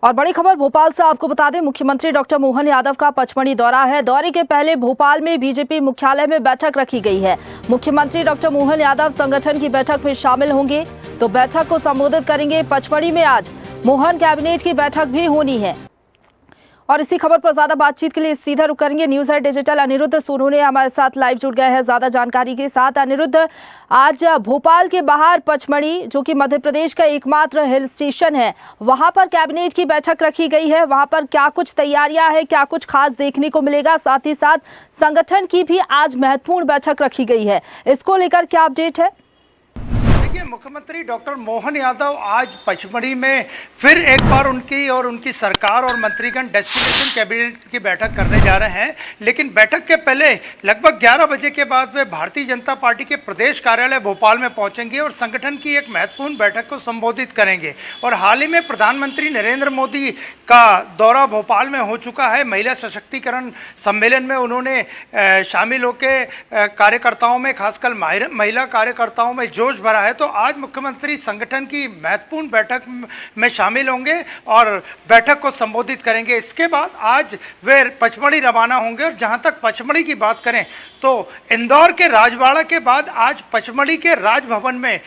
और बड़ी खबर भोपाल से आपको बता दें, मुख्यमंत्री डॉक्टर मोहन यादव का पचमढ़ी दौरा है। दौरे के पहले भोपाल में बीजेपी मुख्यालय में बैठक रखी गई है। मुख्यमंत्री डॉक्टर मोहन यादव संगठन की बैठक में शामिल होंगे, तो बैठक को संबोधित करेंगे। पचमढ़ी में आज मोहन कैबिनेट की बैठक भी होनी है। और इसी खबर पर ज्यादा बातचीत के लिए सीधा रुक करेंगे news at digital Aniruddh Sonu हमारे साथ लाइव जुड़ गए हैं ज्यादा जानकारी के साथ। अनिरुद्ध, आज भोपाल के बाहर पचमढ़ी, जो कि मध्य प्रदेश का एकमात्र हिल स्टेशन है, वहां पर कैबिनेट की बैठक रखी गई है। वहां पर क्या कुछ तैयारियां हैं, क्या कुछ खास देखने को मिलेगा? साथ ही साथ संगठन की भी आज महत्वपूर्ण बैठक रखी गई है, इसको लेकर क्या अपडेट है? मुख्यमंत्री डॉक्टर मोहन यादव आज पचमढ़ी में फिर एक बार उनकी और उनकी सरकार और मंत्रीगण डेस्टिनेशन कैबिनेट की बैठक करने जा रहे हैं। लेकिन बैठक के पहले लगभग 11 बजे के बाद वे भारतीय जनता पार्टी के प्रदेश कार्यालय भोपाल में पहुंचेंगे और संगठन की एक महत्वपूर्ण बैठक को संबोधित करेंगे। और हाल ही में प्रधानमंत्री नरेंद्र मोदी का दौरा भोपाल में हो चुका है। महिला सशक्तिकरण सम्मेलन में उन्होंने शामिल होकर कार्यकर्ताओं में, खासकर महिला कार्यकर्ताओं में जोश भरा है। तो आज मुख्यमंत्री संगठन की महत्वपूर्ण बैठक में शामिल होंगे और बैठक को संबोधित करेंगे। इसके बाद आज वे पचमढ़ी रवाना होंगे। और जहां तक पचमढ़ी की बात करें तो इंदौर के राजवाड़ा के बाद आज पचमढ़ी के राजभवन में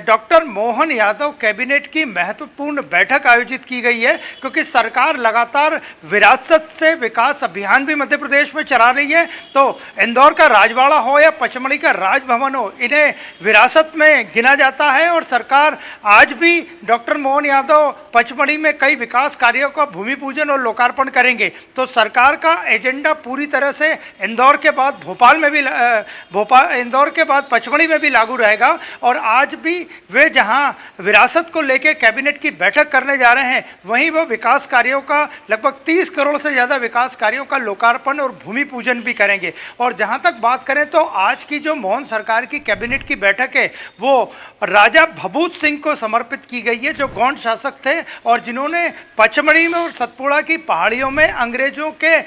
डॉक्टर मोहन यादव कैबिनेट की महत्वपूर्ण बैठक आयोजित की गई है, क्योंकि सरकार लगातार विरासत से विकास अभियान भी मध्य प्रदेश में चला रही है। तो इंदौर का राजवाड़ा हो या पचमढ़ी का राजभवन हो, इन्हें विरासत में गिना जाता है। और सरकार आज भी डॉक्टर मोहन यादव पचमढ़ी में कई विकास कार्यों का भूमि पूजन और लोकार्पण करेंगे। तो सरकार का एजेंडा पूरी तरह से इंदौर के बाद इंदौर के बाद पचमढ़ी में भी लागू रहेगा। और आज भी वे जहां विरासत को लेकर कैबिनेट की बैठक करने जा रहे हैं, वहीं वो विकास कार्यों का लगभग 30 करोड़ से ज़्यादा विकास कार्यों का लोकार्पण और भूमि पूजन भी करेंगे। और जहां तक बात करें तो आज की जो मोहन सरकार की कैबिनेट की बैठक है, वो राजा भभूत सिंह को समर्पित की गई है, जो गौंड शासक थे और जिन्होंने पचमढ़ी में और सतपुड़ा की पहाड़ियों में अंग्रेजों के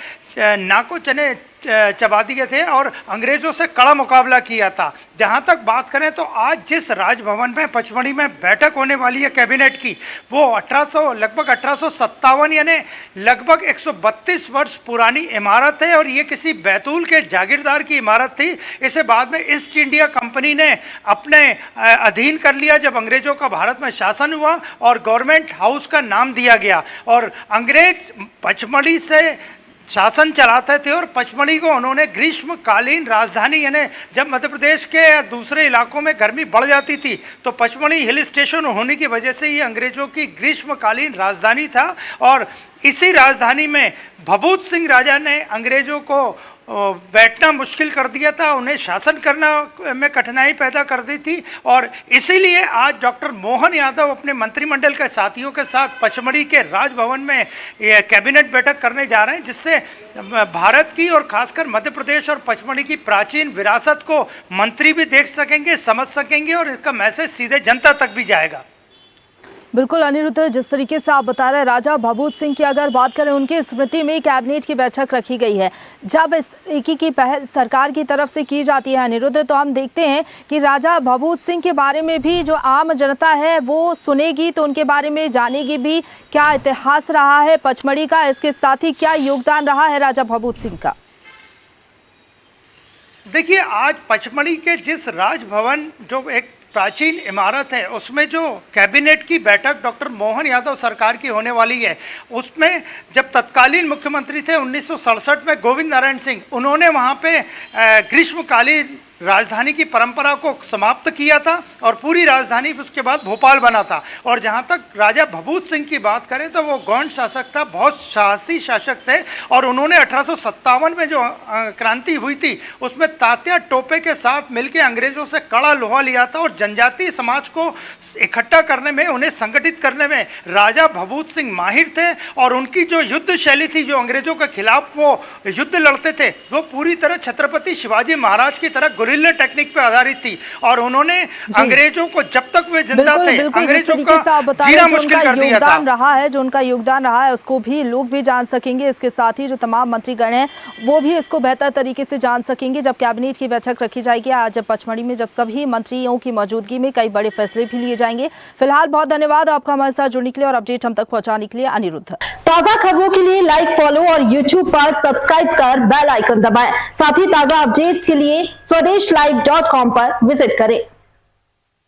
नाको चने चबा दिए थे और अंग्रेजों से कड़ा मुकाबला किया था। जहां तक बात करें तो आज जिस राजभवन में पचमढ़ी में बैठक होने वाली है कैबिनेट की, वो लगभग 1857 यानी लगभग 132 वर्ष पुरानी इमारत है। और ये किसी बैतूल के जागीरदार की इमारत थी। इसे बाद में ईस्ट इंडिया कंपनी ने अपने अधीन कर लिया जब अंग्रेजों का भारत में शासन हुआ और गवर्नमेंट हाउस का नाम दिया गया। और अंग्रेज पचमढ़ी से शासन चलाते थे और पचमढ़ी को उन्होंने ग्रीष्मकालीन राजधानी, यानी जब मध्य प्रदेश के या दूसरे इलाकों में गर्मी बढ़ जाती थी तो पचमढ़ी हिल स्टेशन होने की वजह से ये अंग्रेजों की ग्रीष्मकालीन राजधानी था। और इसी राजधानी में भभूत सिंह राजा ने अंग्रेजों को बैठना मुश्किल कर दिया था, उन्हें शासन करना में कठिनाई पैदा कर दी थी। और इसीलिए आज डॉक्टर मोहन यादव अपने मंत्रिमंडल के साथियों के साथ पचमढ़ी के राजभवन में कैबिनेट बैठक करने जा रहे हैं, जिससे भारत की और खासकर मध्य प्रदेश और पचमढ़ी की प्राचीन विरासत को मंत्री भी देख सकेंगे, समझ सकेंगे और इसका मैसेज सीधे जनता तक भी जाएगा। बिल्कुल अनिरुद्ध, जिस तरीके से आप बता रहे हैं, राजा भभूत सिंह की अगर बात करें, उनकी स्मृति में कैबिनेट की बैठक रखी गई है। जब इस तरीके की पहल सरकार की तरफ से की जाती है अनिरुद्ध, तो हम देखते हैं कि राजा भभूत सिंह के बारे में भी जो आम जनता है वो सुनेगी, तो उनके बारे में जानेगी भी। क्या इतिहास रहा है पचमढ़ी का, इसके साथ ही क्या योगदान रहा है राजा भभूत सिंह का? देखिए, आज पचमढ़ी के जिस राजभवन, जो एक प्राचीन इमारत है, उसमें जो कैबिनेट की बैठक डॉक्टर मोहन यादव सरकार की होने वाली है, उसमें जब तत्कालीन मुख्यमंत्री थे 1967 में गोविंद नारायण सिंह, उन्होंने वहाँ पे ग्रीष्मकालीन राजधानी की परंपरा को समाप्त किया था और पूरी राजधानी उसके बाद भोपाल बना था। और जहाँ तक राजा भभूत सिंह की बात करें तो वो गौंड शासक था, बहुत साहसी शासक थे। और उन्होंने 1857 में जो क्रांति हुई थी उसमें तात्या टोपे के साथ मिलकर अंग्रेजों से कड़ा लोहा लिया था। और जनजातीय समाज को इकट्ठा करने में, उन्हें संगठित करने में राजा भभूत सिंह माहिर थे। और उनकी जो युद्ध शैली थी, जो अंग्रेजों के खिलाफ वो युद्ध लड़ते थे, वो पूरी तरह छत्रपति शिवाजी महाराज की तरह गुरिल्ला टेक्निक पे आधारित थी और उन्होंने अंग्रेजों को जब तक वे जिंदा थे अंग्रेजों का जीना मुश्किल कर दिया था। जो उनका योगदान रहा है उसको भी लोग भी जान सकेंगे। इसके साथ ही जो तमाम मंत्रीगण हैं वो भी इसको बेहतर तरीके से जान सकेंगे जब कैबिनेट की बैठक रखी जाएगी आज पचमढ़ी में, जब सभी मंत्रियों की मौजूदगी में कई बड़े फैसले भी लिए जाएंगे। फिलहाल बहुत धन्यवाद आपका हमारे साथ जुड़ने के लिए और अपडेट हम तक पहुंचाने के लिए। अनिरुद्ध, ताजा खबरों के लिए लाइक, फॉलो और यूट्यूब पर सब्सक्राइब कर बेल आइकन दबाएं। साथ ही ताजा अपडेट्स के लिए स्वदेशलाइव.com पर विजिट करें।